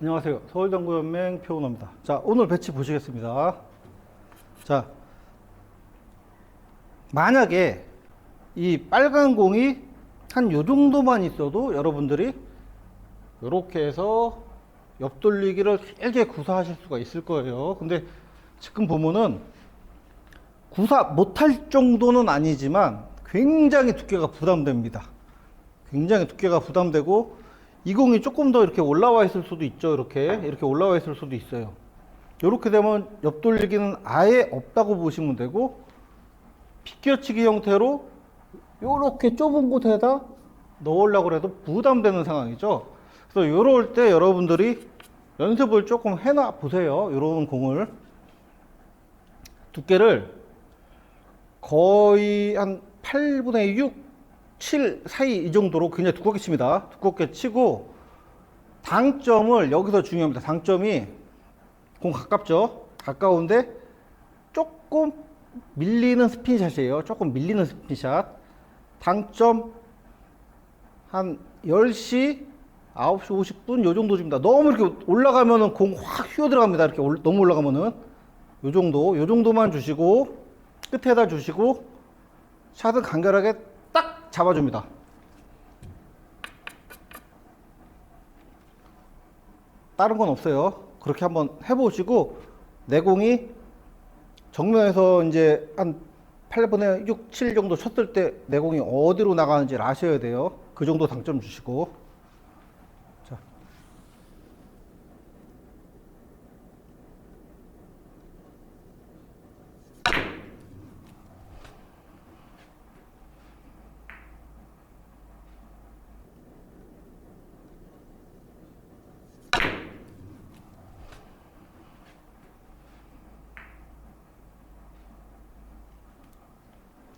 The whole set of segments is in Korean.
안녕하세요. 서울당구연맹 표은호입니다. 자, 오늘 배치 보시겠습니다. 자, 만약에 이 빨간 공이 한 요 정도만 있어도 여러분들이 이렇게 해서 옆돌리기를 길게 구사하실 수가 있을 거예요. 근데 지금 보면은 구사 못할 정도는 아니지만 굉장히 두께가 부담됩니다. 굉장히 두께가 부담되고 이 공이 조금 더 이렇게 올라와 있을 수도 있죠. 이렇게 올라와 있을 수도 있어요. 이렇게 되면 옆돌리기는 아예 없다고 보시면 되고, 비껴치기 형태로 이렇게 좁은 곳에다 넣으려고 해도 부담되는 상황이죠. 그래서 이럴 때 여러분들이 연습을 조금 해놔 보세요. 이런 공을 두께를 거의 한 8분의 6 7 사이 이 정도로 굉장히 두껍게 칩니다. 두껍게 치고, 당점을 여기서 중요합니다. 당점이 공 가깝죠? 가까운데 조금 밀리는 스핀샷이에요. 조금 밀리는 스핀샷. 당점 한 10시, 9시 50분 요 정도 줍니다. 너무 이렇게 올라가면은 공 확 휘어 들어갑니다. 이렇게 너무 올라가면은 요 정도만 주시고, 끝에다 주시고, 샷은 간결하게 딱 잡아줍니다. 다른 건 없어요. 그렇게 한번 해보시고, 내공이 정면에서 이제 한 8분의 6, 7 정도 쳤을 때 내공이 어디로 나가는지 아셔야 돼요. 그 정도 당점 주시고. 자.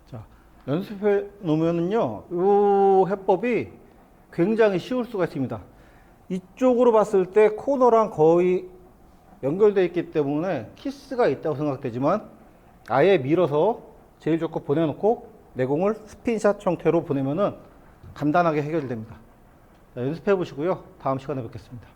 자, 연습해 놓으면은요, 이 해법이 굉장히 쉬울 수가 있습니다. 이쪽으로 봤을 때 코너랑 거의 연결되어 있기 때문에 키스가 있다고 생각되지만, 아예 밀어서 제일 좋고 보내놓고 내공을 스핀샷 형태로 보내면은 간단하게 해결됩니다. 자, 연습해 보시고요. 다음 시간에 뵙겠습니다.